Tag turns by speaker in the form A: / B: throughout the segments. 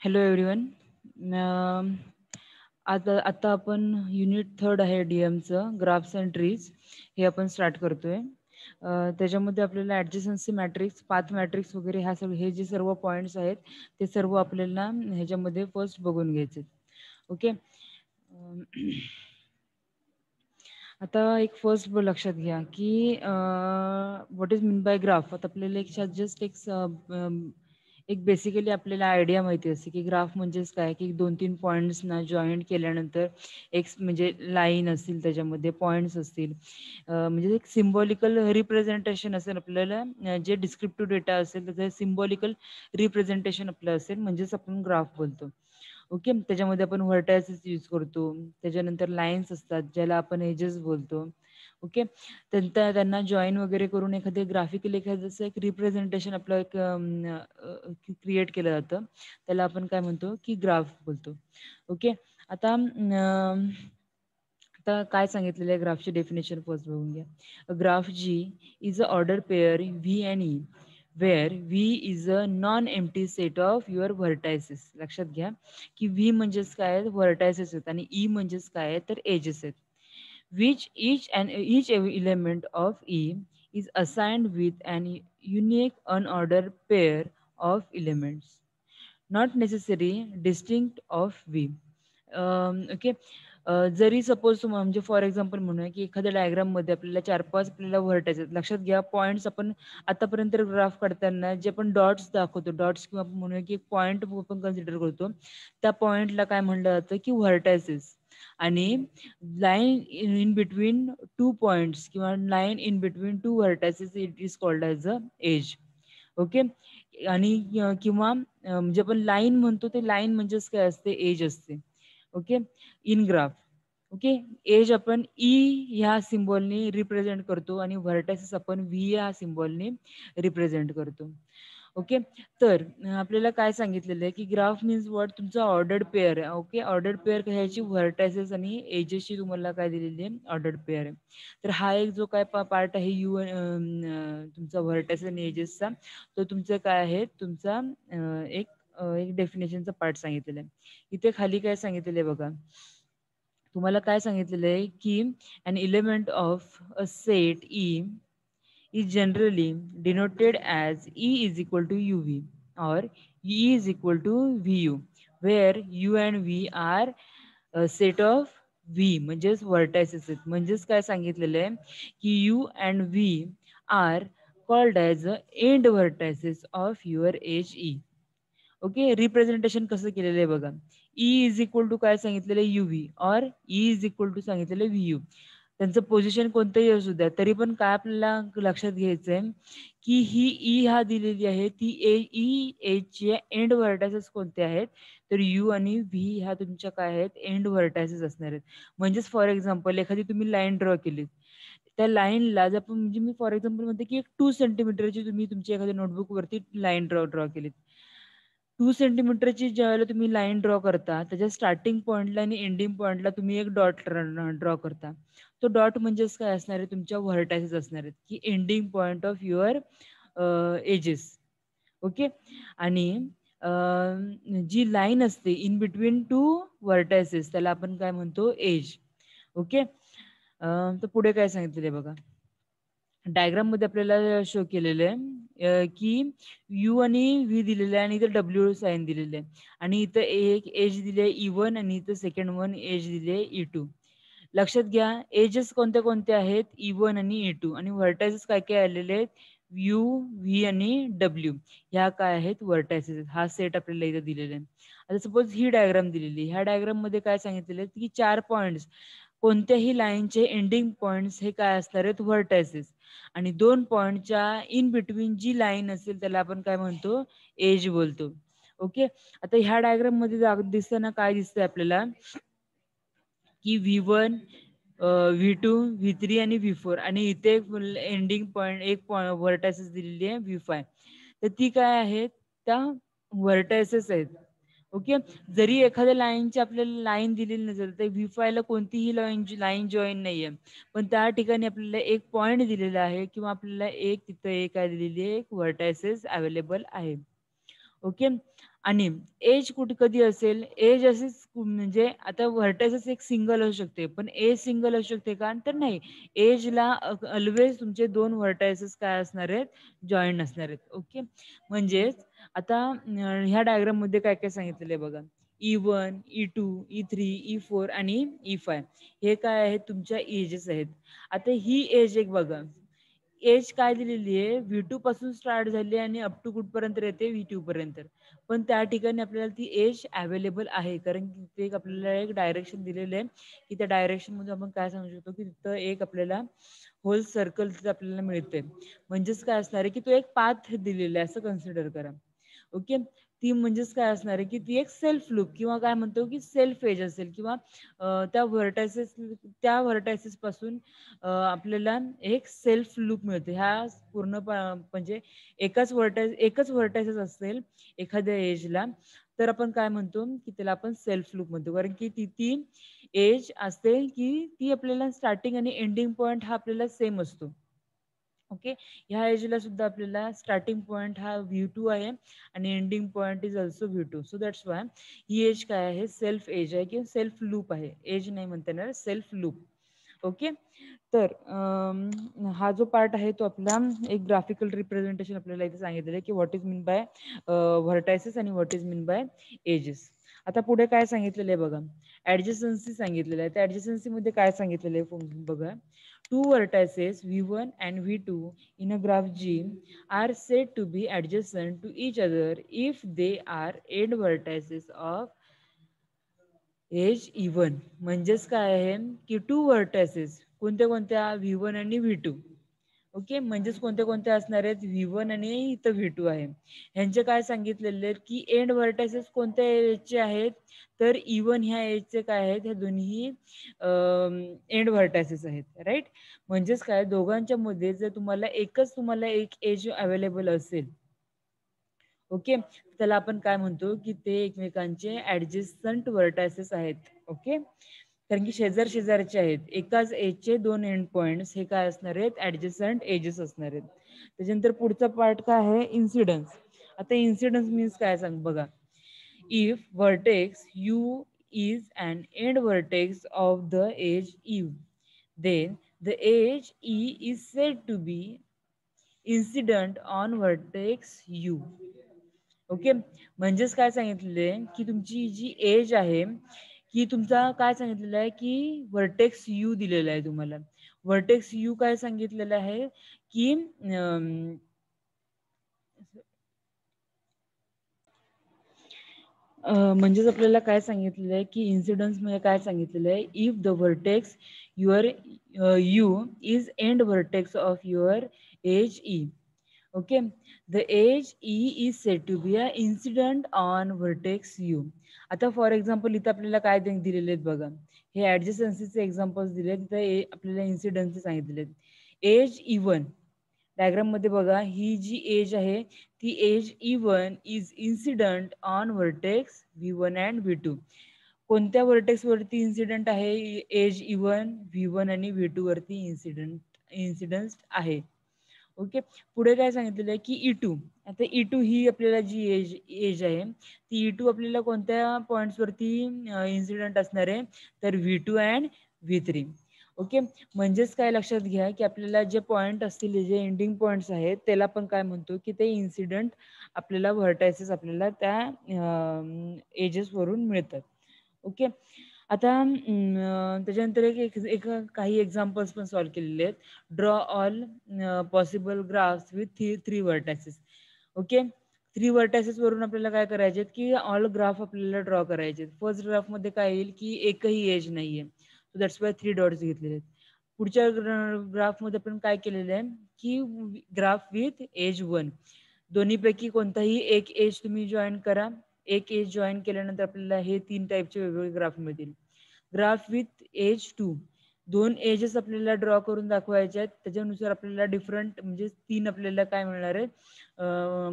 A: Hello everyone. आता आता आपण युनिट थर्ड आहे डीएमचं ग्राफ्स अँड ट्रीज हे आपण स्टार्ट करतोय. त्याच्यामध्ये आपल्याला ॲडजसन्सी मॅट्रिक्स, पाथ मॅट्रिक्स वगैरे ह्या सगळे हे जे सर्व पॉईंट्स आहेत ते सर्व आपल्याला ह्याच्यामध्ये फर्स्ट बघून घ्यायचे. ओके. आता एक फर्स्ट लक्षात घ्या की what is mean bye graph. आता आपल्याला एक बेसिकली आपल्याला आयडिया माहिती असते की ग्राफ म्हणजेच काय, की 2-3 पॉईंट्सना जॉईंट केल्यानंतर एक म्हणजे लाईन असतील, त्याच्यामध्ये पॉईंट्स असतील, म्हणजे एक सिम्बॉलिकल रिप्रेझेंटेशन असेल आपल्याला, जे डिस्क्रिप्टिव्ह डेटा असेल त्याचं सिम्बॉलिकल रिप्रेझेंटेशन आपलं असेल म्हणजेच आपण ग्राफ बोलतो. ओके. त्याच्यामध्ये आपण व्हर्टायसेस यूज करतो, त्याच्यानंतर लाईन्स असतात ज्याला आपण एजेस बोलतो. ओके. त्यांना जॉईन वगैरे करून एखादे ग्राफिकली एखादं एक रिप्रेझेंटेशन आपलं एक क्रिएट केलं जातं, त्याला आपण काय म्हणतो की ग्राफ बोलतो. ओके. आता आता काय सांगितलेलं आहे ग्राफची डेफिनेशन फर्स्ट बघून घ्या. Graph G is a order pair V and E where V is a non empty set of your vertices. लक्षात घ्या की व्ही म्हणजेच काय आहेत, व्हर्टायसेस आहेत, आणि ई म्हणजेच काय आहे तर एजेस आहेत. Each element of E is assigned with an unique unordered pair of elements, not necessarily distinct of V. Okay. जरी सपोज म्हणजे फॉर एक्झाम्पल म्हणूया की एखाद्या डायग्राममध्ये आपल्याला 4-5 आपल्याला व्हर्टेक्स आहेत. लक्षात घ्या पॉईंट्स आपण आतापर्यंत ग्राफ काढताना जे आपण डॉट्स दाखवतो, डॉट्स किंवा आपण म्हणूया की एक पॉईंट आपण कन्सिडर करतो, त्या पॉईंटला काय म्हणलं जातं की व्हर्टायसेस. आणि लाईन इन बिटवीन 2 पॉइंट्स किंवा line in between 2 vertices it is called as a age. Okay. आणि किंवा म्हणजे आपण लाईन म्हणतो ते लाईन म्हणजेच काय असते, एज असते. Okay. In graph. Okay. Edge आपण ई ह्या सिम्बॉलने रिप्रेझेंट करतो आणि व्हर्टायसेस आपण व्ही ह्या सिम्बॉलने रिप्रेझेंट करतो. ओके. तर आपल्याला काय सांगितलेलं आहे की ग्राफ मीन्स व्हॉट, तुमचा ऑर्डर्ड पेअर आहे. ओके. ऑर्डर्ड पेअर ह्याची व्हर्टायसेस आणि एजेसची तुम्हाला काय दिलेली आहे, ऑर्डर्ड पेअर आहे. तर हा एक जो काय पार्ट आहे यू तुमचा व्हर्टायसेस आणि एजेसचा, तो तुमचं काय आहे, तुमचा एक डेफिनेशनचा पार्ट सांगितलेला आहे. इथे खाली काय सांगितलेलं आहे बघा, तुम्हाला काय सांगितलेलं आहे की an element of a set E is generally denoted as E is equal to UV or E is equal to VU, where U and V are a set of V म्हणजेच व्हर्टायसेस आहेत. म्हणजेच काय सांगितलेलं आहे की U and V are called as the end vertices of your edge E. Okay. Representation कसं केलेलं आहे बघा. ई इज इक्वल टू काय सांगितलेलं आहे, युव्ही, और ई इज इक्वल टू सांगितलेलं आहे व्ही यू. त्यांचं पोझिशन कोणतंही असू द्या, तरी पण काय आपल्याला लक्षात घ्यायचं आहे की ही ई हा दिलेली आहे ती ई एजचे एंड व्हर्टायसेस कोणते आहेत, तर यू आणि व्ही ह्या तुमच्या काय आहेत, एंड व्हर्टायसेस असणार आहेत. म्हणजेच फॉर एक्झाम्पल एखादी तुम्ही लाईन ड्रॉ केली, त्या लाईनला जर आपण म्हणजे मी फॉर एक्झाम्पल म्हणते की एक 2 सेंटीमीटरची तुम्ही तुमच्या एखाद्या नोटबुकवरती लाईन ड्रॉ केलीत. 2 सेंटीमीटरची ज्यावेळेला तुम्ही लाईन ड्रॉ करता, त्याच्या स्टार्टिंग पॉइंटला आणि एंडिंग पॉइंटला तुम्ही एक डॉट ड्रॉ करता. तो डॉट म्हणजेच काय असणार आहे, तुमच्या व्हर्टायसेस असणार आहेत की ending point of your edges. Okay. आणि जी लाईन असते इन बिटवीन 2 व्हर्टायसेस त्याला आपण काय म्हणतो, एज. ओके. तर पुढे काय सांगितलेलं आहे बघा. डायग्राम मध्ये आपल्याला शो केलेलं आहे की यू आणि व्ही दिलेलं आहे आणि इथं डब्ल्यू साईन दिलेलं आहे, आणि इथं एक एज दिली आहे E1 आणि इथं सेकंड वन एज दिली आहे E2. लक्षात घ्या एजेस कोणत्या कोणत्या आहेत, E1 आणि E2, आणि व्हर्टायसेस काय काय आलेले आहेत, यू, व्ही आणि डब्ल्यू. ह्या काय आहेत, व्हर्टायसेस. हा सेट आपल्याला इथं दिलेला आहे. आता सपोज ही डायग्राम दिलेली, ह्या डायग्राम मध्ये काय सांगितलेलं आहे की 4 पॉईंट्स, कोणत्याही लाईनचे एंडिंग पॉइंट्स हे काय असणार आहेत, व्हर्टायसेस, आणि 2 पॉइंटच्या इन बिटवीन जी लाईन असेल त्याला आपण काय म्हणतो, एज बोलतो. ओके. आता ह्या डायग्राम मध्ये दिसताना काय दिसतंय आपल्याला की V1, V2, V3 आणि V4, आणि इथे एंडिंग पॉइंट एक व्हर्टायसेस दिलेली आहे V5. तर ती काय आहेत, त्या व्हर्टायसेस आहेत. ओके. जरी एखाद्या लाईनची आपल्याला लाईन दिलेली नसेल तर V5 ला कोणतीही लाईन जॉईन नाहीये, पण त्या ठिकाणी आपल्याला एक पॉइंट दिलेला आहे किंवा आपल्याला एक तिथं एक काय दिलेली आहे, एक व्हर्टायसेस अवेलेबल आहे. ओके. आणि एज कुठे कधी असेल, एज असेच म्हणजे आता व्हर्टायसेस एक सिंगल असू शकते, पण एज सिंगल असू शकते का? तर नाही. एजला ऑल्वेज तुमचे 2 व्हर्टायसेस काय असणार आहेत? जॉइंट असणार आहेत. ओके. म्हणजेच आता ह्या डायग्राममध्ये काय-काय सांगितलेलं आहे बघा. E1, E2, E3, E4 आणि E5 हे काय आहेत? तुमच्या एजेस आहेत. आता ही एज एक बघा. एज काय दिलेली आहे? V2 पासून स्टार्ट झाली आणि अप टू कुठपर्यंत येते? V2 पर्यंत. पण त्या ठिकाणी आपल्याला ती एज अवेलेबल आहे. कारण की तिथे एक आपल्याला एक डायरेक्शन दिलेलं आहे, की त्या डायरेक्शनमध्ये आपण काय सांगू शकतो, की तिथं एक आपल्याला होल सर्कल तिथं आपल्याला मिळते. म्हणजेच काय असणार आहे, की तो एक पाथ दिलेला आहे असं कन्सिडर करा. ओके. ती म्हणजेच काय असणार आहे, की ती एक सेल्फ लूप किंवा काय म्हणतो, की सेल्फ एज असेल किंवा त्या पासून आपल्याला एक सेल्फ लूप मिळते. ह्या पूर्ण म्हणजे एकच व्हर्टायसेस असेल एखाद्या एजला, तर आपण काय म्हणतो, की त्याला आपण सेल्फ लूप म्हणतो. कारण की ती एज असते, की ती आपल्याला स्टार्टिंग आणि एंडिंग पॉइंट हा आपल्याला सेम असतो. ओके. ह्या एजला सुद्धा आपल्याला स्टार्टिंग पॉइंट हा V2 आहे आणि ending point is also V2. So that's why ही एज काय आहे? सेल्फ एज आहे किंवा सेल्फ लूप आहे. एज नाही म्हणता येणार, सेल्फ लूप. ओके. तर हा जो पार्ट आहे तो आपला एक ग्राफिकल रिप्रेझेंटेशन आपल्याला इथे सांगितलेलं आहे, की what is mean by vertices आणि what is mean by edges. आता पुढे काय सांगितलेलं आहे बघा. ॲडजसन्सी सांगितलेलं आहे. त्या ॲडजसन्सीमध्ये काय सांगितलेलं आहे बघा. Two vertices V1 and V2 in a graph G are said to be adjacent to each other if they are end vertices of edge E1. म्हणजेच काय आहे, की टू व्हर्टायसेस कोणत्या कोणत्या V1 आणि V2. ओके. म्हणजेच कोणत्या कोणत्या असणार आहेत? V1 आणि इथं V2 आहे. ह्यांचे काय सांगितलेले आहेत, की एंड व्हर्टायसेस कोणत्या एजचे आहेत? तर E1 ह्या एजचे काय आहेत? हे दोन्ही एंड व्हर्टायसेस आहेत. राइट? म्हणजेच काय दोघांच्या मध्ये जर तुम्हाला एक एज अवेलेबल असेल, ओके, त्याला आपण काय म्हणतो, की ते एकमेकांचे ऍडजस्टंट व्हर्टायसेस आहेत. ओके. कारण की शेजार शेजारचे आहेत. एकाच एजचे 2 एंड पॉइंट्स हे काय असणार आहेत? ऍडजस्टंट एजेस असणार आहेत. त्याच्यानंतर पुढचा पार्ट काय आहे? इन्सिडन्स. आता इन्सिडन्स मीन्स काय सांग बघा. If vertex U is an end vertex of the edge U, then the edge E is said to be incident on vertex U. Okay. म्हणजेच काय सांगितलेलं आहे, की तुमची जी एज आहे, की तुमचा काय सांगितलेलं आहे, की व्हर्टेक्स यू दिलेला आहे तुम्हाला. व्हर्टेक्स यू काय सांगितलेलं आहे, की म्हणजेच आपल्याला काय सांगितलेलं आहे, की इन्सिडन्समध्ये काय सांगितलेलं आहे, if the vertex your U is end vertex of your edge E. Okay. The edge E is said to be a incident on vertex U. आता फॉर एक्झाम्पल इथं आपल्याला काय दिलेले आहेत बघा. हे ॲडजसन्सीचे एक्झाम्पल्स दिले आहेत. तिथं आपल्याला इन्सिडन्स सांगितलेले आहेत. एज E1 डायग्राममध्ये बघा, ही जी एज आहे ती edge E1 is incident on vertex V1 and V2. कोणत्या व्हर्टेक्स वरती इन्सिडंट आहे? एज E1, V1 आणि V2 वरती इन्सिडन्स आहे. ओके. पुढे काय सांगितलेलं आहे, की E2. आता E2 ही आपल्याला जी एज आहे, ती E2 आपल्याला कोणत्या पॉइंट्सवरती इन्सिडंट असणार आहे? तर V2 अँड V3. ओके. म्हणजेच काय लक्षात घ्या, की आपल्याला जे पॉइंट असतील, जे एंडिंग पॉइंट्स आहेत, त्याला आपण काय म्हणतो, की ते इन्सिडंट आपल्याला व्हर्टायसेस आपल्याला त्या एजेसवरून मिळतात. ओके. आता त्याच्यानंतर एक काही एक्झाम्पल्स पण सॉल्व्ह केलेले आहेत. Draw all possible graphs with three vertices. Okay. 3 vertices वरून आपल्याला काय करायचे आहेत, की ऑल ग्राफ आपल्याला ड्रॉ करायचे आहेत. फर्स्ट ग्राफमध्ये काय येईल, की एकही एज नाहीये. सो दॅट्स वाय 3 डॉट्स घेतलेले आहेत. पुढच्या ग्राफमध्ये आपण काय केलेलं आहे, की ग्राफ विथ एज 1. दोन्हीपैकी कोणताही एक एज तुम्ही जॉइन करा. एक एज जॉइन केल्यानंतर आपल्याला हे 3 टाइपचे वेगवेगळे ग्राफ मिळतील. Graph with edge 2. 2 एजेस आपल्याला ड्रॉ करून दाखवायचे आहेत. त्याच्यानुसार आपल्याला डिफरंट म्हणजे 3 आपल्याला काय मिळणार आहेत?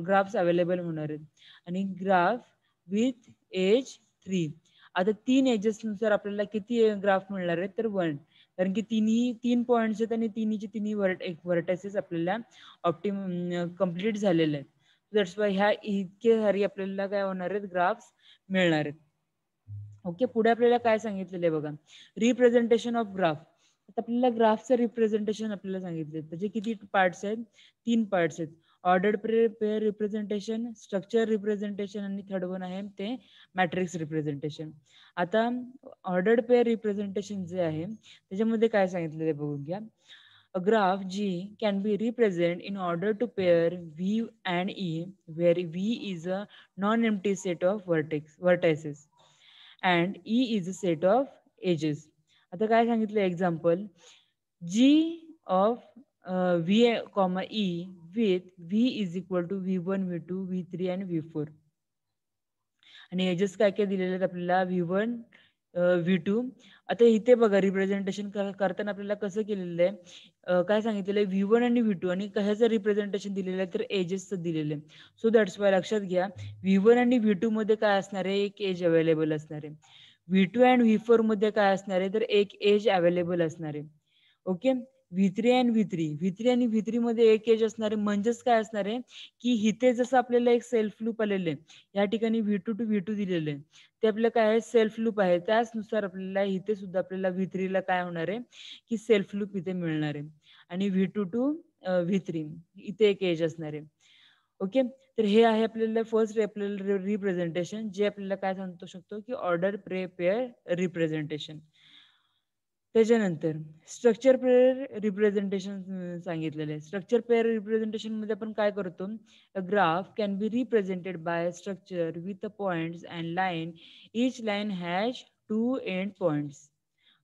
A: ग्राफ्स अवेलेबल होणार आहेत. आणि ग्राफ विथ एज 3. आता 3 एजेसनुसार आपल्याला किती ग्राफ मिळणार आहेत? तर 1. कारण की तिन्ही 3 पॉइंट्स आहेत आणि तिन्हीचे तिन्ही व्हर्टायसेस आपल्याला कंप्लीट झालेले आहेत. दॅट्स वाय ह्या इतके सारी आपल्याला काय होणार आहेत, ग्राफ्स मिळणार आहेत. ओके, पुढे आपल्याला काय सांगितलेलं आहे बघा, रिप्रेझेंटेशन ऑफ ग्राफ. आता आपल्याला ग्राफचं रिप्रेझेंटेशन आपल्याला सांगितले, त्याचे किती पार्ट्स आहेत, 3 पार्ट्स आहेत. Ordered pair representation, structure representation आणि थर्ड वन आहे ते मॅट्रिक्स रिप्रेझेंटेशन. आता ऑर्डर्ड पेअर रिप्रेझेंटेशन जे आहे त्याच्यामध्ये काय सांगितलेलं आहे बघून घ्या. A graph G can be represented in order to pair V and E, where V is a non-empty set of vertices and E is a set of edges. आता काय सांगितलं example, G of V, E with V is equal to V1, V2, V3 and V4. आणि edges काय काय दिलेले आहेत आपल्याला, V1, V2. आता इथे बघा रिप्रेझेंटेशन करताना आपल्याला कसं केलेलं आहे, काय सांगितलेलं आहे, V1 आणि V2 आणि कशाचं रिप्रेझेंटेशन दिलेलं आहे तर एजेसचं दिलेलं आहे. सो दॅट्स वाय लक्षात घ्या, V1 आणि V2 मध्ये काय असणार आहे, एक एज अवेलेबल असणार आहे. V2 आणि V4 मध्ये काय असणार आहे तर एक एज अवेलेबल असणार आहे. ओके, V3 आणि V3 आणि V3 मध्ये एक एज असणार आहे. म्हणजेच काय असणार आहे की इथे जसं आपल्याला एक सेल्फ लूप आलेलं आहे, या ठिकाणी V2 टू V2 दिलेलं आहे, ते आपलं काय आहे सेल्फ लूप आहे. त्याचनुसार आपल्याला इथे सुद्धा आपल्याला V3 ला काय होणार आहे की सेल्फ लूप इथे मिळणार आहे आणि V2 टू V3 इथे एक एज असणार आहे. ओके, तर हे आहे आपल्याला फर्स्ट आपल्याला रिप्रेझेंटेशन, जे आपल्याला काय सांगू शकतो की ऑर्डर पेअर रिप्रेझेंटेशन. त्याच्यानंतर स्ट्रक्चर पेअर रिप्रेझेंटेशन सांगितलेलं आहे. स्ट्रक्चर पेअर रिप्रेझेंटेशन मध्ये आपण काय करतो, a graph can be represented by structure with a points and line, each line has 2 end points.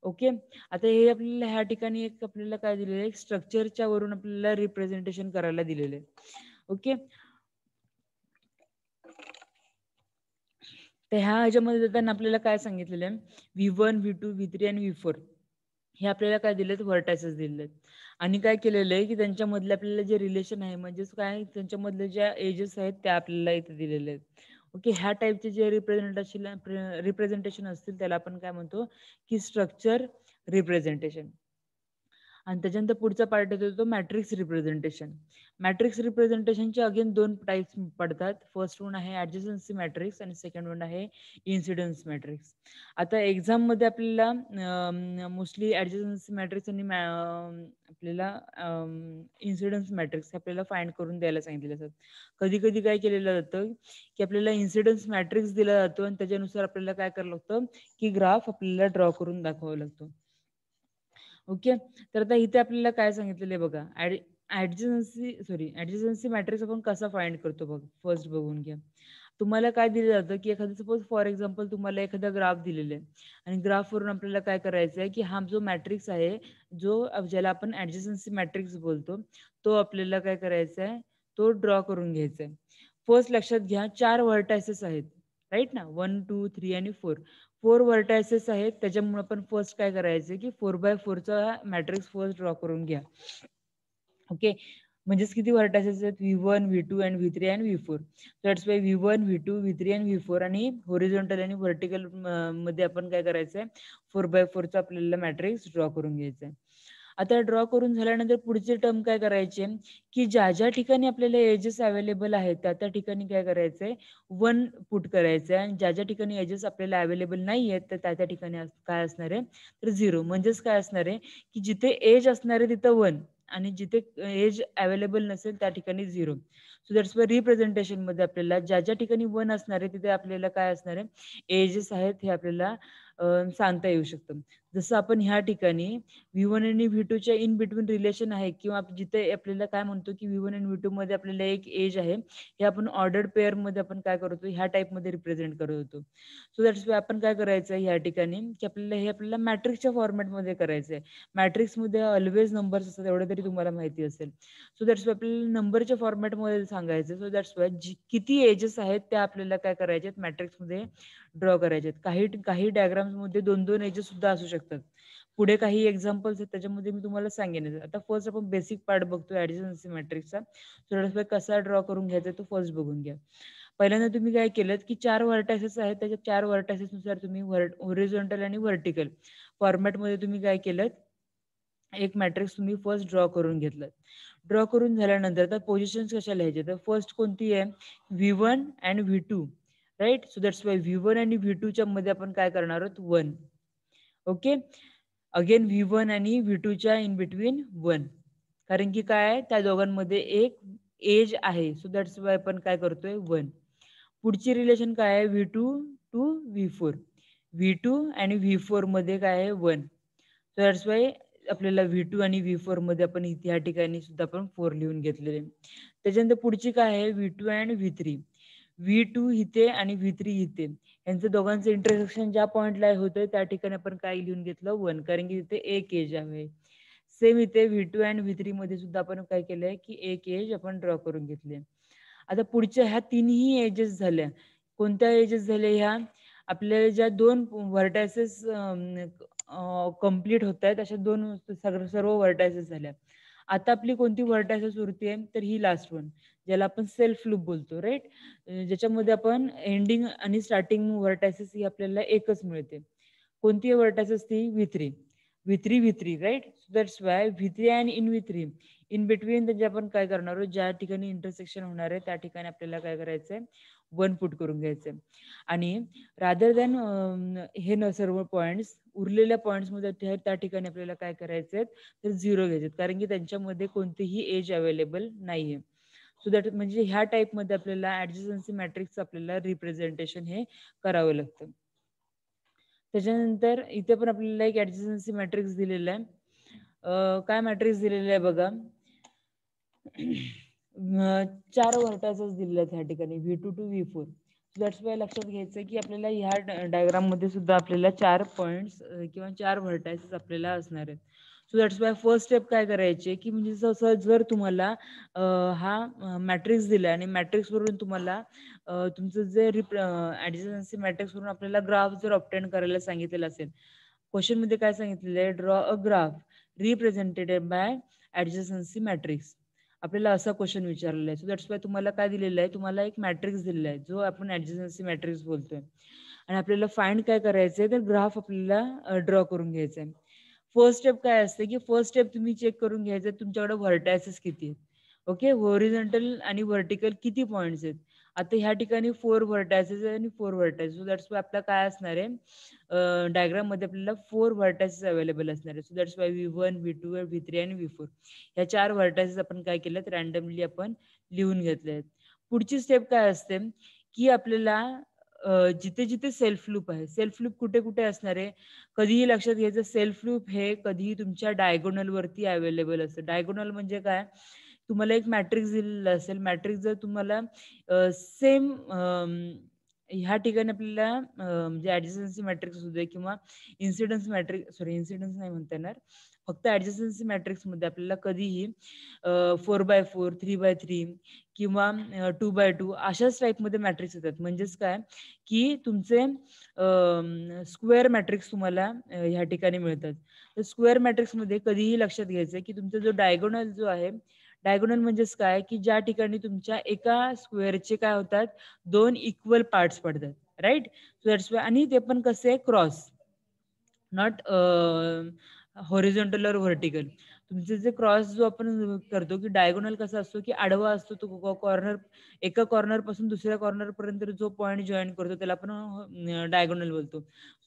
A: Okay, आता हे आपल्याला ह्या ठिकाणी एक आपल्याला काय दिलेलं आहे, स्ट्रक्चरच्या वरून आपल्याला रिप्रेझेंटेशन करायला दिलेलं आहे. ओके, तर ह्या ह्याच्यामध्ये देताना आपल्याला काय सांगितलेलं आहे, V1, V2, V3 आणि V4 हे आपल्याला काय दिलेत, व्हर्टायसेस दिलेत. आणि काय केलेलं आहे की त्यांच्यामधले आपल्याला जे रिलेशन आहे म्हणजेच काय त्यांच्यामधले ज्या एजेस आहेत त्या आपल्याला इथे दिलेले आहेत. ओके, ह्या टाईपचे जे रिप्रेझेंटेशन असतील त्याला आपण काय म्हणतो की स्ट्रक्चर रिप्रेझेंटेशन. आणि त्याच्यानंतर पुढचा पार्ट येतो तो मॅट्रिक्स रिप्रेझेंटेशन. मॅट्रिक्स रिप्रेझेंटेशनचे अगेन 2 टाइप्स पडतात. फर्स्ट वन आहे ॲडजसन्सी मॅट्रिक्स आणि सेकंड वन आहे इन्सिडन्स मॅट्रिक्स. आता एक्झाममध्ये आपल्याला मोस्टली ॲडजसन्सी मॅट्रिक्स आणि आपल्याला इन्सिडन्स मॅट्रिक्स आपल्याला फाइंड करून द्यायला सांगितलेले असतात. कधी कधी काय केलेलं जातं की आपल्याला इन्सिडन्स मॅट्रिक्स दिला जातो आणि त्याच्यानुसार आपल्याला काय करावं लागतं की ग्राफ आपल्याला ड्रॉ करून दाखवावा लागतो. ओके, तर आता इथे आपल्याला काय सांगितलेलं आहे बघा, ऍडजन्सी मॅट्रिक्स आपण कसा फाइंड करतो बघ, फर्स्ट बघून घ्या. तुम्हाला काय दिलं जातं की एखादं सपोज फॉर एक्झाम्पल तुम्हाला एखादा ग्राफ दिलेला आहे आणि ग्राफवरून आपल्याला काय करायचं आहे की हा जो मॅट्रिक्स आहे जो ज्याला आपण ऍडजन्सी मॅट्रिक्स बोलतो तो आपल्याला काय करायचा आहे, तो ड्रॉ करून घ्यायचा आहे. फर्स्ट लक्षात घ्या 4 व्हर्टायसेस आहेत, राईट ना, 1, 2, 3 आणि 4. 4 व्हर्टायसेस आहेत, त्याच्यामुळे आपण फर्स्ट काय करायचं की 4x4 चा मॅट्रिक्स फर्स्ट ड्रॉ करून घ्या. ओके, म्हणजेच किती व्हर्टायसेस आहेत, V1, V2 आणि V3 आणि V4. That's why V1, V2, V3 आणि V4 आणि हॉरिझॉन्टल आणि व्हर्टिकल मध्ये आपण काय करायचंय 4x4 चा आपल्याला मॅट्रिक्स ड्रॉ करून घ्यायचा आहे. आता ड्रॉ करून झाल्यानंतर पुढचे टर्म काय करायचे की ज्या ज्या ठिकाणी आपल्याला एजेस अवेलेबल आहेत त्या त्या ठिकाणी काय करायचंय 1 पुट करायचंय आणि ज्या ज्या ठिकाणी एजेस आपल्याला अवेलेबल नाही आहेत तर त्या त्या ठिकाणी काय असणार आहे तर 0. म्हणजेच काय असणार आहे की जिथे एज असणार आहे तिथं 1 आणि जिथे एज अवेलेबल नसेल त्या ठिकाणी 0. सो दॅट्स वाय रिप्रेझेंटेशन मध्ये आपल्याला ज्या ज्या ठिकाणी 1 असणार आहे तिथे आपल्याला काय असणार आहे एजेस आहेत हे आपल्याला सांगता येऊ शकतं. जसं आपण ह्या ठिकाणी V1 आणि V2 च्या इन बिटवीन रिलेशन आहे किंवा जिथे आपल्याला काय म्हणतो की V1 आणि V2 मध्ये आपल्याला एक एज आहे, हे आपण ऑर्डर्ड पेअर मध्ये आपण काय करतो ह्या टाइप मध्ये रिप्रेझेंट करत होतो. सो दॅट्स वाय आपण काय करायचं ह्या ठिकाणी की आपल्याला हे आपल्याला मॅट्रिक्सच्या फॉर्मॅटमध्ये करायचं आहे. मॅट्रिक्समध्ये ऑलवेज नंबर्स असतात एवढं तरी तुम्हाला माहिती असेल. सो दॅट्स वाय आपल्याला नंबरच्या फॉर्मॅटमध्ये सांगायचं. सो दॅट्स वाय किती एजेस आहेत त्या आपल्याला काय करायचे आहेत मॅट्रिक्समध्ये ड्रॉ करायचे आहेत. काही काही डायग्राम्स मध्ये 2-2 एजेस सुद्धा असू शकतात. पुढे काही एक्झाम्पल्स आहेत त्याच्यामध्ये मी तुम्हाला सांगेन. आता फर्स्ट आपण बेसिक पार्ट बघतो ऍडजन्सी मॅट्रिक्सचा. सो दॅट्स वाय कसा ड्रॉ करून घ्यायचा तो फर्स्ट बघून घ्या. पहिल्यांदा तुम्ही काय केलं की 4 व्हर्टायसेस आहेत, त्याच्या 4 व्हर्टायसेस नुसार तुम्ही हॉरिझॉन्टल आणि व्हर्टिकल फॉर्मॅटमध्ये तुम्ही काय केलं एक मॅट्रिक्स तुम्ही फर्स्ट ड्रॉ करून घेतलं. ड्रॉ करून झाल्यानंतर तर पोझिशन्स कशा लिहायचे, तर फर्स्ट कोणती आहे, V1 and V2, right. So that's why V1 आणि V2च्या मध्ये आपण काय करणार आहोत, 1. ओके. अगेन V1 आणि V2च्या इन बिटवीन 1, कारण की काय आहे, त्या दोघांमध्ये एक एज आहे. सो दॅट्स वाय आपण काय करतोय, 1. पुढची रिलेशन काय आहे, V2 टू V4. V2 आणि V4 मध्ये काय आहे, 1. सो दॅट्स वाय आपल्याला V2 आणि V4 मध्ये आपण इथे या ठिकाणी सुद्धा आपण 4 लिहून घेतलेले. त्याच्यानंतर पुढची काय आहे, V2 अँड V3. V2 इथे आणि V3 इथे, यांचं दोघांचं इंटरसेक्शन ज्या पॉईंटला होतं त्या ठिकाणी आपण काय लिहून घेतलं, 1, कारण की तिथे एक एज आहे. सेम इथे V2 अँड V3 मध्ये सुद्धा आपण काय केलंय, की एक एज आपण ड्रॉ करून घेतली. आता पुढच्या ह्या तिन्ही एजेस झाल्या. कोणत्या एजेस झाल्या ह्या, आपल्याला ज्या दोन व्हर्टायसेस कंप्लीट होत आहेत अशा दोन सर्व व्हर्टायसेस झाल्या. आता आपली कोणती व्हर्टायसेस उरते आहे, तर ही लास्ट वन, ज्याला आपण सेल्फ लूप बोलतो, राईट. ज्याच्यामध्ये आपण एंडिंग आणि स्टार्टिंग व्हर्टायसेस ही आपल्याला एकच मिळते. कोणती व्हर्टायसेस ती, V3, right. So that's why V3 and in V3 in between म्हणजे आपण काय करणार आहोत, ज्या ठिकाणी इंटरसेक्शन होणार आहे त्या ठिकाणी आपल्याला काय करायचंय, 1 पुट करून घ्यायचंय. आणि रादर दॅन हे न सर्व पॉईंट्स, उरलेल्या पॉईंट्समध्ये त्या ठिकाणी आपल्याला काय करायचंय, तर 0 घ्यायचे, कारण की त्यांच्यामध्ये कोणतीही एज अवेलेबल नाहीये. सो दॅट म्हणजे ह्या टाईपमध्ये आपल्याला ऍडजसन्सी मॅट्रिक्स आपल्याला रिप्रेझेंटेशन हे करावं लागतं. त्याच्यानंतर इथे पण आपल्याला एक ऍडजसन्सी मॅट्रिक्स दिलेला आहे. काय मॅट्रिक्स दिलेलं आहे बघा, 4 व्हर्टायसेस दिलेले आहेत ह्या ठिकाणी, V2 to V4. That's why लक्षात घ्यायचं की आपल्याला ह्या डायग्राम मध्ये सुद्धा आपल्याला 4 पॉईंट्स किंवा 4 व्हर्टायसेस आपल्याला असणार आहेत. So that's Y first step काय करायची, की म्हणजे जसं जर तुम्हाला हा मॅट्रिक्स दिला आणि मॅट्रिक्स वरून तुम्हाला तुमचं जे ऍडजसन्सी मॅट्रिक्स वरून आपल्याला ग्राफ जर ऑब्टेन करायला सांगितलेलं असेल, क्वेश्चन मध्ये काय सांगितलेलं आहे, draw a graph represented by adjacency matrix. आपल्याला असा क्वेश्चन विचारलेला आहे. सो दॅट्स वाय तुम्हाला काय दिलेलं आहे, तुम्हाला एक मॅट्रिक्स दिलेला आहे जो आपण ऍडजसन्सी मॅट्रिक्स बोलतोय, आणि आपल्याला फाइंड काय करायचंय, तर ग्राफ आपल्याला ड्रॉ करून घ्यायचा आहे. फर्स्ट स्टेप काय असते, की फर्स्ट स्टेप तुम्ही चेक करून घ्यायचं तुमच्याकडे व्हर्टायसेस किती आहेत. ओके, हॉरिझॉन्टल आणि व्हर्टिकल किती पॉईंट्स आहेत. आता ह्या ठिकाणी 4 व्हर्टायसेस आणि 4 व्हर्टायसेस. सो दॅट्स वाय आपला काय असणार आहे, डायग्राम मध्ये आपल्याला 4 व्हर्टायसेस अवेलेबल असणार आहे. So that's why V1, V2, V3 आणि V4 ह्या 4 व्हर्टायसेस आपण काय केलं, रँडमली आपण लिहून घेतले आहेत. पुढची स्टेप काय असते, की आपल्याला जिथे जिथे सेल्फ लूप आहे, सेल्फ लूप कुठे कुठे असणार आहे, कधीही लक्षात घ्यायचं, सेल्फ लूप हे कधीही तुमच्या डायगोनल वरती अवेलेबल असतं. डायगोनल म्हणजे काय, तुम्हाला एक मॅट्रिक्स दिलेला असेल, मॅट्रिक्स जर तुम्हाला सेम ह्या ठिकाणी आपल्याला म्हणजे ऍडजसन्सी मॅट्रिक्स असू दे किंवा इन्सिडन्स मॅट्रिक्स, सॉरी इन्सिडन्स नाही म्हणता येणार, फक्त ऍडजसन्सी मॅट्रिक्स मध्ये आपल्याला कधीही 4x4, 3x3 किंवा 2x2 अशाच टाईपमध्ये मॅट्रिक्स येतात. म्हणजेच काय, की तुमचे स्क्वेअर मॅट्रिक्स तुम्हाला ह्या ठिकाणी मिळतात. तर स्क्वेअर मॅट्रिक्स मध्ये कधीही लक्षात घ्यायचं की तुमचा जो डायगोनल जो आहे, डायगोनल म्हणजेच काय, की ज्या ठिकाणी तुमच्या एका स्क्वेअरचे काय होतात, 2 इक्वल पार्ट्स पडतात, राईट. सो दॅट्स वाय, आणि ते पण कसे, क्रॉस, नॉट हॉरिझॉन्टल और व्हर्टिकल. तुमचे जे क्रॉस जो आपण करतो, की डायगोनल कसा असतो, की आडवा असतो, तो कॉर्नर, एका कॉर्नर पासून दुसऱ्या कॉर्नर पर्यंत जो पॉईंट जॉईन करतो त्याला आपण डायगोनल बोलतो.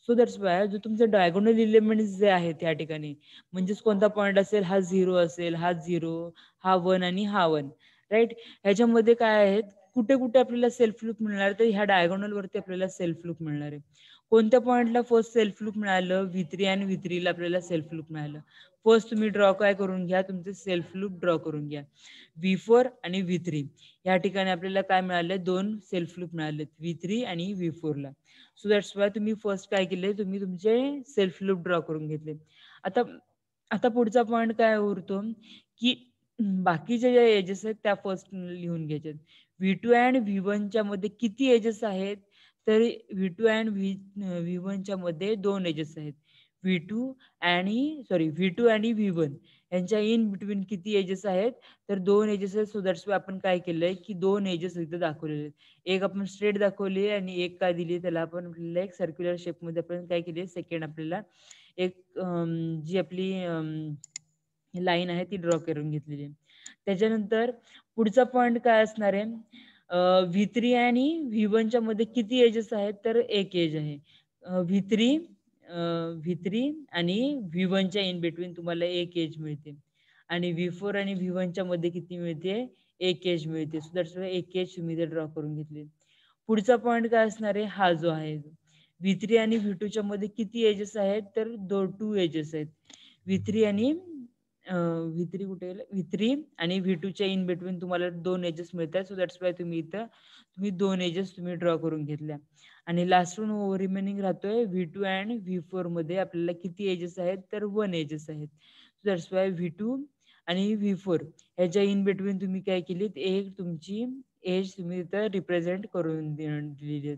A: सो दॅट्स वाय जो तुमचे डायगोनल एलिमेंट्स जे आहेत त्या ठिकाणी, म्हणजेच कोणता पॉईंट असेल, हा 0 असेल, हा 0, हा 1 आणि हा 1, राईट. ह्याच्यामध्ये काय आहेत, कुठे कुठे आपल्याला सेल्फ लूप मिळणार, तर ह्या डायगोनल वरती आपल्याला सेल्फ लूप मिळणार आहे. कोणत्या पॉईंटला फर्स्ट सेल्फ लूप मिळालं, V3 आणि V3 ला आपल्याला सेल्फ लूप मिळालं. फर्स्ट तुम्ही ड्रॉ काय करून घ्या, तुमचे सेल्फ लूप ड्रॉ करून घ्या. V4 आणि V3 या ठिकाणी आपल्याला काय मिळाले, 2 सेल्फ लूप मिळाले, V3 आणि V4 ला. सो दॅट्स वाय तुम्ही फर्स्ट काय केले, तुम्ही तुमचे सेल्फ लूप ड्रॉ करून घेतले. आता आता पुढचा पॉईंट काय उरतो, की बाकीच्या ज्या एजेस आहेत त्या फर्स्ट लिहून घ्यायच्यात. V2 अँड V1 च्या मध्ये किती एजेस आहेत, तर V2 अँड V1 च्या मध्ये 2 एजेस आहेत. V2 आणि V1 यांच्या इन बिटवीन किती एजेस आहेत, तर 2 एजेस आहेत. सो दॅट्स वाय आपण काय केलंय, की 2 एजेस इथे दाखवलेले आहेत. एक आपण स्ट्रेट दाखवली आणि एक काय दिली, त्याला आपण एक सर्क्युलर शेप मध्ये आपण काय केली, सेकंड आपल्याला एक जी आपली लाईन आहे ती ड्रॉ करून घेतलेली आहे. त्याच्यानंतर पुढचा पॉईंट काय असणार आहे, V3 आणि V1च्या मध्ये किती एजेस आहेत, तर एक एज आहे. V3 V3 आणि V1च्या इन बिटवीन तुम्हाला एक एज मिळते आणि V4 आणि V1च्या मध्ये किती मिळते, एक एज मिळते. सो दॅट्स वाय एक एज तुम्ही इथे ड्रॉ करून घेतली. पुढचा पॉईंट काय असणार आहे, हा जो आहे V3 आणि V2च्या मध्ये किती एजेस आहेत, तर 2 एजेस आहेत. V3 आणि V3 कुठे गेलं, V3 आणि V2च्या इन बिटवीन तुम्हाला 2 एजेस मिळतात. सो दॅट्स वाय तुम्ही 2 एजेस तुम्ही ड्रॉ करून घेतल्या आणि लास्ट वन रिमेनिंग राहतोय V2 अँड V4 मध्ये आपल्याला किती एजेस आहेत, तर 1 एजेस आहेत. सो दॅट्स वाय V2 आणि V4 ह्याच्या इन बिटवीन तुम्ही काय केलीत, एक तुमची एज तुम्ही इथं रिप्रेझेंट करून दिलेली आहे.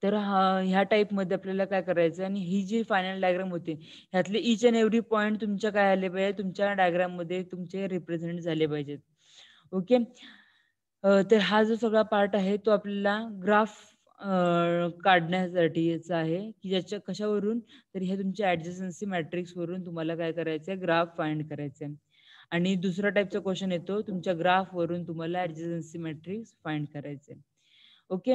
A: तर ह्या टाईपमध्ये आपल्याला काय करायचं आणि ही जी फायनल डायग्राम होती ह्यातले ईच अँड एव्हरी पॉईंट तुमच्या काय आले पाहिजे, तुमच्या डायग्राममध्ये तुमचे रिप्रेझेंट झाले पाहिजेत. ओके. तर हा जो सगळा पार्ट आहे तो आपल्याला ग्राफ काढण्यासाठीचा आहे, की ज्याच्या कशावरून, तर हे तुमच्या ऍडजसन्सी मॅट्रिक्स वरून तुम्हाला काय करायचं आहे, ग्राफ फाइंड करायचं आहे. आणि दुसरा टाईपचा क्वेश्चन येतो, तुमच्या ग्राफ वरून तुम्हाला ऍडजसन्सी मॅट्रिक्स फाइंड करायचे. ओके.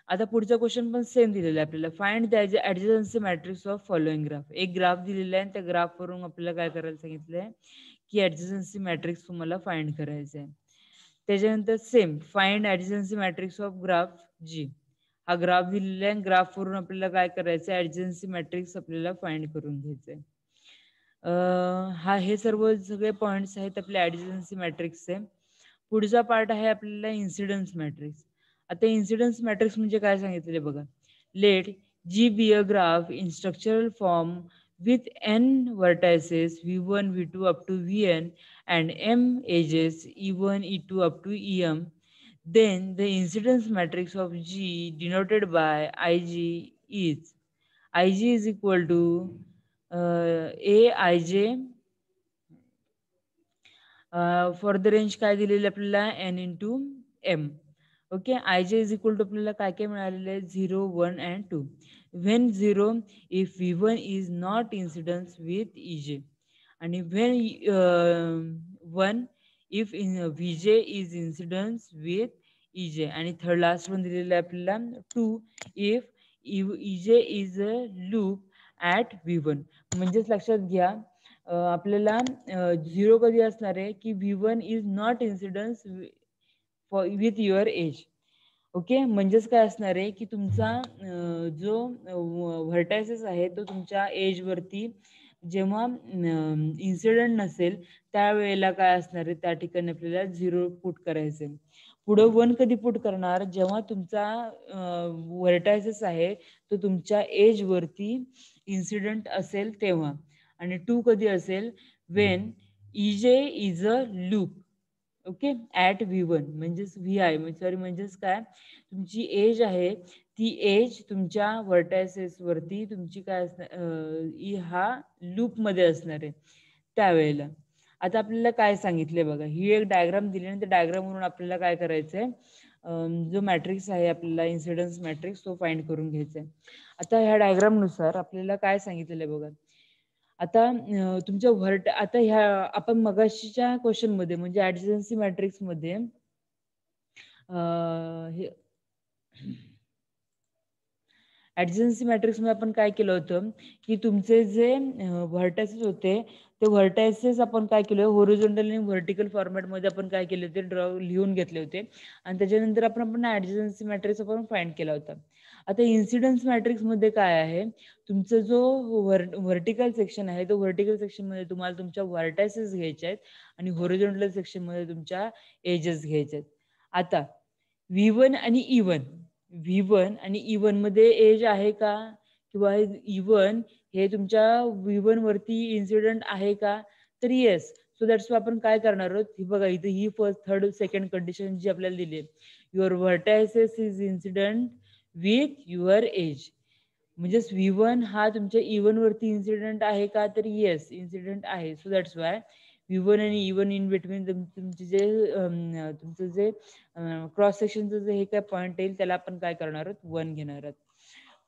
A: आता पुढचा क्वेश्चन पण सेम दिलेला आहे आपल्याला, find the adjacency matrix of following graph. एक ग्राफ दिलेला आहे आणि त्या ग्राफवरून आपल्याला काय करायला सांगितलंय, की ऍडजसन्सी मॅट्रिक्स तुम्हाला फाइंड करायचं आहे. त्याच्यानंतर same find adjacency matrix of graph G. हा ग्राफ दिलेला आहे, ग्राफ वरून आपल्याला काय करायचं, ऍडजन्सी मॅट्रिक्स आपल्याला फाइंड करून घ्यायचंय. हे सगळे पॉइंट्स आहेत आपल्या ऍडजन्सी मॅट्रिक्सचे. पुढचा पार्ट आहे आपल्याला इन्सिडन्स मॅट्रिक्स. आता इन्सिडन्स मॅट्रिक्स म्हणजे काय सांगितलेले बघा, let G be a graph in structural form with n vertices v1 v2 up to vn and m edges e1 e2 up to em, then the incidence matrix of G denoted by Ig is equal to Aij for the range काय दिलेली आपल्याला, n into m. Okay. I जे is equal to आपल्याला काय काय मिळालेलं आहे, 0 1 and 2. When 0 if V1 is not incidence with EJ आणि when 1 if VJ is incidence with EJ आणि थर्ड लास्ट वन दिलेलं आहे आपल्याला 2 if EJ is a loop at V1. म्हणजेच लक्षात घ्या, आपल्याला 0 कधी असणार आहे, की V1 is not incidence with your edge. Okay. म्हणजेच काय असणार आहे, की तुमचा जो व्हर्टायसेस आहे तो तुमच्या एजवरती जेव्हा इन्सिडेंट नसेल त्यावेळेला काय असणार आहे, त्या ठिकाणी आपल्याला 0 पुट करायचे. पुढं 1 कधी पुट करणार, जेव्हा तुमचा व्हर्टायसेस आहे तो तुमच्या एजवरती इन्सिडेंट असेल तेव्हा. आणि 2 कधी असेल, Wien EJ is a loop. Okay. At V1 म्हणजेच VI सॉरी म्हणजेच काय, तुमची एज आहे ती एज तुमच्या व्हर्टायसेस वरती तुमची काय असणार, हा लूप मध्ये असणार आहे त्यावेळेला. आता आपल्याला काय सांगितलंय बघा, ही एक डायग्राम दिली आणि त्या डायग्राम वरून आपल्याला काय करायचंय, जो मॅट्रिक्स आहे आपल्याला इन्सिडन्स मॅट्रिक्स तो फाइंड करून घ्यायचा आहे. आता ह्या डायग्राम नुसार आपल्याला काय सांगितलेलं आहे बघा, आता तुमच्या आता ह्या आपण मगाशीच्या क्वेश्चन मध्ये म्हणजे ऍडजन्सी मॅट्रिक्स मध्ये ऍडजन्सी मॅट्रिक्स मध्ये आपण काय केलं होतं, की तुमचे जे व्हर्टायसेस होते ते व्हर्टायसेस आपण काय केलं, होरिझोंटल आणि व्हर्टिकल फॉर्मॅटमध्ये आपण काय केले होते, लिहून घेतले होते आणि त्याच्यानंतर आपण ऍडजन्सी मॅट्रिक्स आपण फाइंड केला होता. आता इन्सिडन्स मॅट्रिक्स मध्ये काय आहे, तुमचा जो व्हर्टिकल सेक्शन आहे तो व्हर्टिकल सेक्शन मध्ये तुम्हाला तुमच्या व्हर्टायसेस घ्यायचे आहेत आणि होरिझोंटल सेक्शन मध्ये तुमच्या एजेस घ्यायचे आहेत. आता V1 आणि E1 मध्ये एज आहे का, किंवा E1 हे तुमच्या V1 वरती इन्सिडेंट आहे का, तर येस. सो दॅट्स आपण काय करणार आहोत, ही बघा इथे ही फर्स्ट थर्ड सेकंड कंडिशन जी आपल्याला दिली आहे, your vertices is incident with your edge. म्हणजेच V1 हा तुमच्या E1 वरती इन्सिडेंट आहे का, तर येस इन्सिडेंट आहे. सो दॅट्स वाय V1 आणि E1 इन बिटवीन तुमचं जे क्रॉस सेक्शनचं जे हे काय पॉईंट येईल त्याला आपण काय करणार आहोत, 1 घेणार आहोत.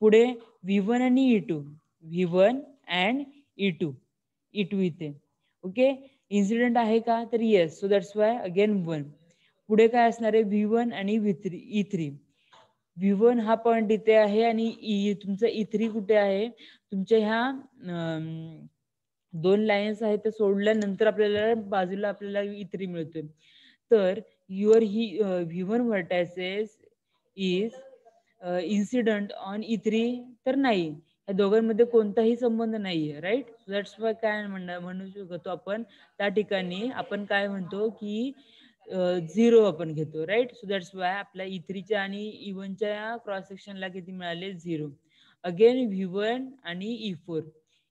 A: पुढे V1 आणि E2, V1 अँड E2 इथे. ओके. इन्सिडेंट आहे का, तर yes. So that's Y again 1. पुढे काय असणार आहे, V1 आणि E3. V1 हा पॉईंट इथे आहे आणि तुमचं E3 कुठे आहे, तुमच्या ह्या 2 लाईन्स आहेत ते सोडल्यानंतर आपल्याला बाजूला आपल्याला E3 मिळतोय. तर your he V1 vertices is incident on E3, तर नाही. या दोघांमध्ये कोणताही संबंध नाहीये, राईट. दॅट्स वाय काय म्हणू शकतो आपण, त्या ठिकाणी आपण काय म्हणतो की 0 आपण घेतो, राईट. सो दॅट्स वाय आपल्या E3च्या आणि E1च्या क्रॉस सेक्शनला किती मिळाले, 0. अगेन V1 आणि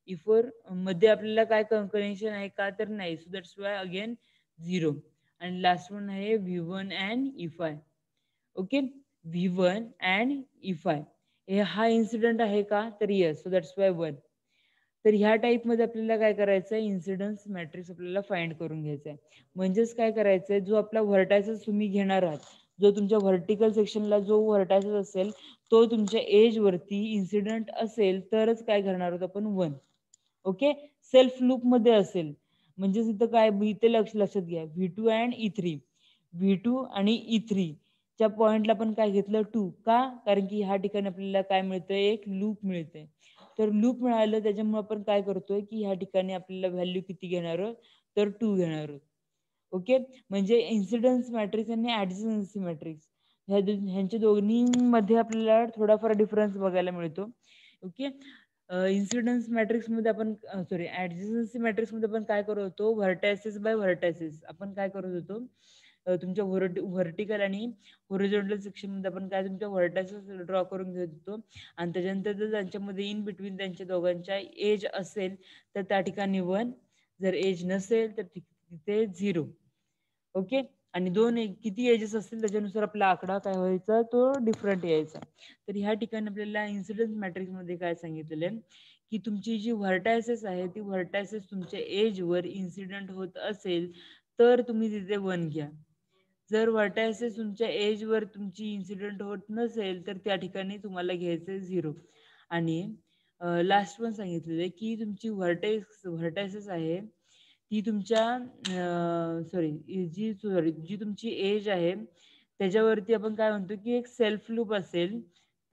A: E4 मध्ये आपल्याला काय कनेक्शन आहे का, तर नाही. So that's Y again 0. आणि लास्ट वन आहे V1 and E5. Okay, V1 and E5 हे हा इन्सिडेंट आहे का, तर येस. So that's Y 1. तर ह्या टाईपमध्ये आपल्याला काय करायचं आहे, इन्सिडन्स मॅट्रिक्स आपल्याला फाइंड करून घ्यायचा आहे. म्हणजेच काय करायचं आहे, जो आपला व्हर्टायसेस तुम्ही घेणार आहात, जो तुमच्या व्हर्टिकल सेक्शनला जो व्हर्टायसेस असेल तो तुमच्या एजवरती इन्सिडंट असेल तरच काय करणार आहोत आपण, 1. ओके, सेल्फ लूपमध्ये असेल म्हणजेच इथं काय, इथे लक्षात घ्या, V2 अँड E3. V2 आणि E3 च्या पॉइंटला आपण काय घेतलं, 2. का, कारण की ह्या ठिकाणी आपल्याला काय मिळतंय, एक लूप मिळतंय. तर लूप मिळालं त्याच्यामुळे आपण काय करतोय की ह्या ठिकाणी आपल्याला व्हॅल्यू किती घेणार आहोत, तर 2 घेणार आहोत. ओके, म्हणजे इन्सिडन्स मॅट्रिक्स आणि ऍडजन्सी मॅट्रिक्स ह्यांच्या दोन्हीमध्ये आपल्याला थोडाफार डिफरन्स बघायला मिळतो. ओके, इन्सिडन्स मॅट्रिक्स मध्ये आपण ऍडजन्सी मॅट्रिक्स मध्ये आपण काय करत होतो, व्हर्टायसेस बाय व्हर्टायसेस आपण काय करत होतो, तुमच्या व्हर्टिकल आणि होरिझॉन्टल सेक्शन मध्ये आपण काय तुमच्या व्हर्टायसेस ड्रॉ करून घेत होतो आणि त्याच्यानंतर जर त्यांच्यामध्ये इन बिटवीन त्यांच्या दोघांच्या एज असेल तर त्या ठिकाणी 1, जर एज नसेल तर तिथे 0. ओके, आणि किती एजेस असतील त्याच्यानुसार आपला आकडा काय व्हायचा, तो डिफरंट यायचा. तर ह्या ठिकाणी आपल्याला इन्सिडन्स मॅट्रिक्स मध्ये काय सांगितलेलं आहे की तुमची जी व्हर्टायसेस आहे ती व्हर्टायसेस तुमच्या एजवर इन्सिडेंट होत असेल तर तुम्ही तिथे 1 घ्या. जर व्हर्टायसेस तुमच्या एजवर तुमची इन्सिडेंट होत नसेल तर त्या ठिकाणी तुम्हाला घ्यायचं 0. आणि लास्ट पण सांगितलेलं आहे की तुमची व्हर्टायसेस आहे ती तुमच्या जी तुमची एज आहे त्याच्यावरती आपण काय म्हणतो की एक सेल्फ लूप असेल,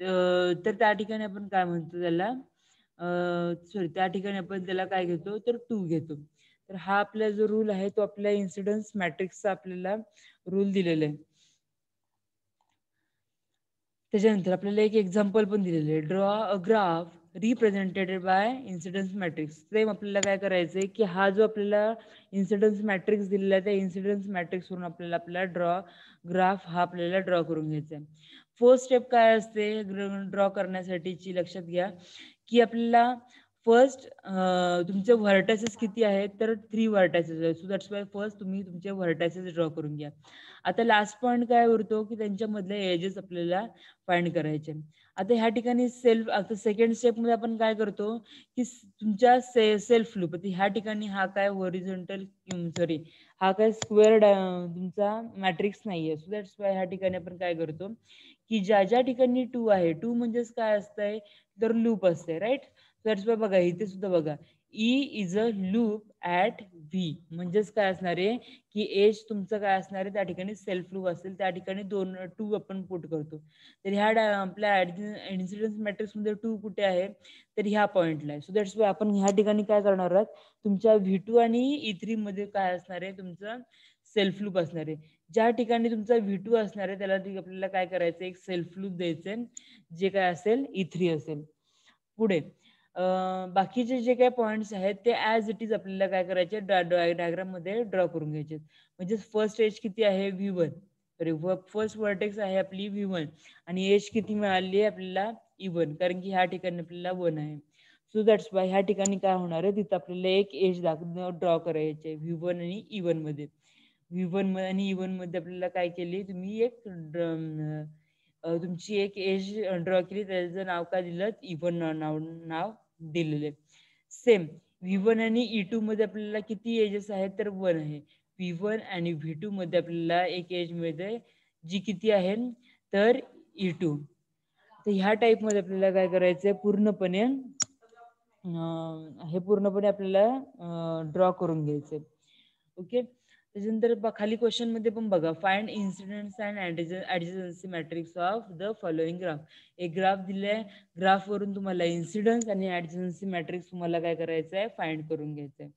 A: तर त्या ठिकाणी आपण काय म्हणतो त्याला, त्या ठिकाणी आपण त्याला काय घेतो, तर 2 घेतो. तर हा आपला जो रूल आहे तो आपल्या इन्सिडन्स मॅट्रिक्सचा आपल्याला रूल दिलेला आहे. त्याच्यानंतर आपल्याला एक एक्झाम्पल पण दिलेलं आहे, draw a graph represented bye incidence matrix. Same आपल्याला काय करायचं आहे की हा जो आपल्याला इन्सिडन्स मॅट्रिक्स दिलेला आहे त्या इन्सिडन्स मॅट्रिक्सवरून आपल्याला ग्राफ हा आपल्याला ड्रॉ करून घ्यायचा आहे. फर्स्ट स्टेप काय असते ड्रॉ करण्यासाठीची, लक्षात घ्या की आपल्याला फर्स्ट तुमचे व्हर्टायसेस किती आहेत, तर 3 व्हर्टायसेस आहेत. सो दॅट्स वाय फर्स्ट तुम्ही तुमचे व्हर्टायसेस ड्रॉ करून घ्या. आता लास्ट पॉईंट काय उरतो की त्यांच्यामधले एजेस आपल्याला फाइंड करायचे. आता ह्या ठिकाणी आता सेकंड स्टेप मध्ये आपण काय करतो की तुमच्या सेल्फ लूप, ह्या ठिकाणी हा काय होरिझॉन्टल हा काय स्क्वेअर तुमचा मॅट्रिक्स नाहीये. सो दॅट्स वाय ह्या ठिकाणी आपण काय करतो की ज्या ज्या ठिकाणी 2 आहे, 2 म्हणजेच काय असतंय, तर लूप असते, राईट. दॅट्स वाय बघा इथे सुद्धा बघा, E is a loop at V म्हणजेच काय असणार आहे की एज तुमचं काय असणार आहे त्या ठिकाणी सेल्फ लूप असेल, त्या ठिकाणी 2 आपण पुट करतो. तर ह्या आपल्या इन्सिडन्स मॅट्रिक्स मध्ये 2 कुठे आहे, तर ह्या पॉइंटला आहे. सो दॅट्स वाय आपण ह्या ठिकाणी काय करणार आहोत, तुमच्या V2 आणि E3 मध्ये काय असणार आहे, तुमचं सेल्फ लूप असणार आहे. ज्या ठिकाणी तुमचा V2 असणार आहे त्याला आपल्याला काय करायचं, एक सेल्फ लूप द्यायचं, जे काय असेल E3 असेल. पुढे बाकीचे जे काही पॉईंट्स आहेत ते ॲज इट इज आपल्याला काय करायचे, डायग्राम मध्ये ड्रॉ करून घ्यायचे. म्हणजे फर्स्ट एज किती आहे, V1. फर्स्ट व्हर्टेक्स आहे आपली V1 आणि एज किती मिळाली आहे आपल्याला, E1, कारण की ह्या ठिकाणी आपल्याला 1 आहे. सो दॅट्स वाय ह्या ठिकाणी काय होणार आहे, तिथं आपल्याला एक एज ड्रॉ करायचे V1 आणि E1 मध्ये. V1 आणि E1 मध्ये आपल्याला काय केली तुम्ही, एक तुमची एक एज ड्रॉ केली, त्याचं नाव काय दिलं, E1 नाव दिलेले. सेम V1 आणि E2 मध्ये आपल्याला किती एजेस आहेत, तर 1 आहे. V1 आणि V2 मध्ये आपल्याला एक एज मिळते जी किती आहे, तर E2. तर ह्या टाईप मध्ये आपल्याला काय करायचंय, पूर्णपणे हे पूर्णपणे आपल्याला ड्रॉ करून घ्यायचंय. ओके. त्याच्यानंतर खाली क्वेश्चन मध्ये पण बघा, find incidence and adjacency matrix of the following graph. एक ग्राफ दिलाय, ग्राफ वरून तुम्हाला इन्सिडन्स आणि ऍडजन्सी मॅट्रिक्स तुम्हाला काय करायचं आहे, फाइंड करून घ्यायचं आहे.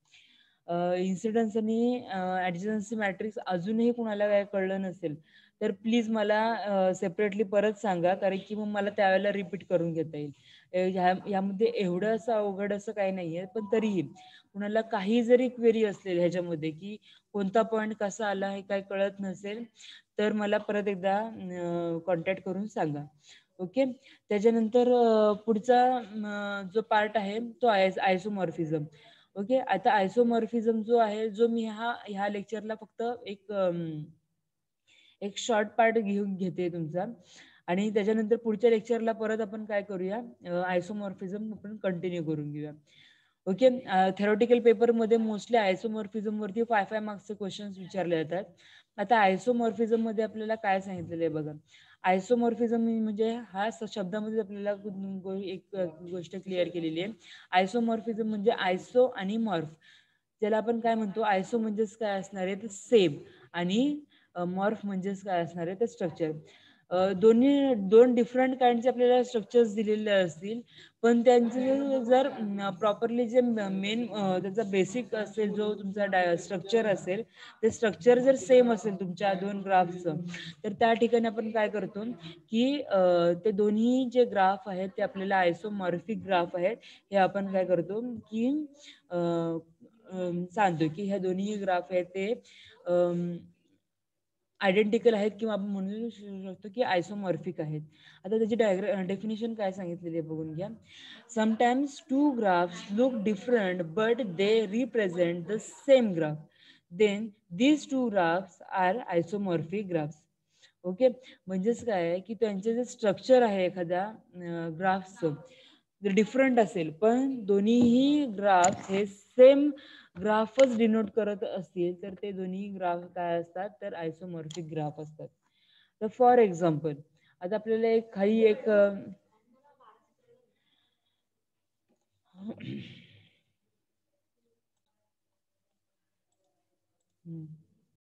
A: इन्सिडन्स आणि ऍडजन्सी मॅट्रिक्स अजूनही कुणाला काय कळलं नसेल तर प्लीज मला सेपरेटली परत सांगा, कारण की मग मला त्यावेळेला रिपीट करून घेता येईल. ह्यामध्ये एवढं असं अवघड असं काही नाहीये, पण तरीही कुणाला काही जरी क्वेरी असेल ह्याच्यामध्ये की कोणता पॉईंट कसा आला हे काय कळत नसेल तर मला परत एकदा कॉन्टॅक्ट करून सांगा. ओके. त्याच्यानंतर पुढचा जो पार्ट आहे तो आयसोमॉर्फिझम. ओके. आता आयसोमॉर्फिझम जो आहे, जो मी ह्या लेक्चरला फक्त एक शॉर्ट पार्ट घेऊन घेते तुमचा, आणि त्याच्यानंतर पुढच्या लेक्चरला परत आपण काय करूया, आयसोमॉर्फिझम आपण कंटिन्यू करून घेऊया. ओके. थेरोटिकल पेपरमध्ये मोस्टली आयसोमॉर्फिझम वरती 5 मार्क्सचे क्वेश्चन्स विचारले जातात. आता आयसोमॉर्फिझम मध्ये आपल्याला काय सांगितलेलं आहे बघा. आयसोमॉर्फिझम म्हणजे हा शब्दामध्ये आपल्याला एक गोष्ट क्लिअर केलेली आहे. आयसोमॉर्फिझम म्हणजे आयसो आणि मॉर्फ, ज्याला आपण काय म्हणतो, आयसो म्हणजेच काय असणार आहे, ते सेम, आणि मॉर्फ म्हणजेच काय असणार आहे, ते स्ट्रक्चर. दोन्ही दोन डिफरंट काइंडचे आपल्याला स्ट्रक्चर्स दिलेले असतील, पण त्यांचे जर प्रॉपरली जे मेन त्याचा बेसिक असेल, जो तुमचा स्ट्रक्चर असेल, ते स्ट्रक्चर जर सेम असेल तुमच्या दोन ग्राफचं, तर त्या ठिकाणी आपण काय करतो की ते दोन्ही जे ग्राफ आहेत ते आपल्याला आयसोमॉर्फिक ग्राफ आहेत हे आपण काय करतो की सांगतो की ह्या दोन्ही ग्राफ आहेत ते आयडेंटिकल आहेत, किंवा आपण म्हणू शकतो की आयसोमॉर्फिक आहेत. आता त्याची डेफिनेशन काय सांगितलेली आहे बघून घ्या. Sometimes two graphs look different but they represent the same graph, then these two graphs are isomorphic graphs. Okay. म्हणजेच काय आहे की त्यांचे जे स्ट्रक्चर आहे एखाद्या ग्राफचं जर डिफरंट असेल, पण दोन्हीही ग्राफ हे सेम ग्राफच डिनोट करत असतील, तर ते दोन्ही ग्राफ काय असतात, तर आयसोमॉर्फिक ग्राफ असतात. तर फॉर एक्झाम्पल, आता आपल्याला एक काही एक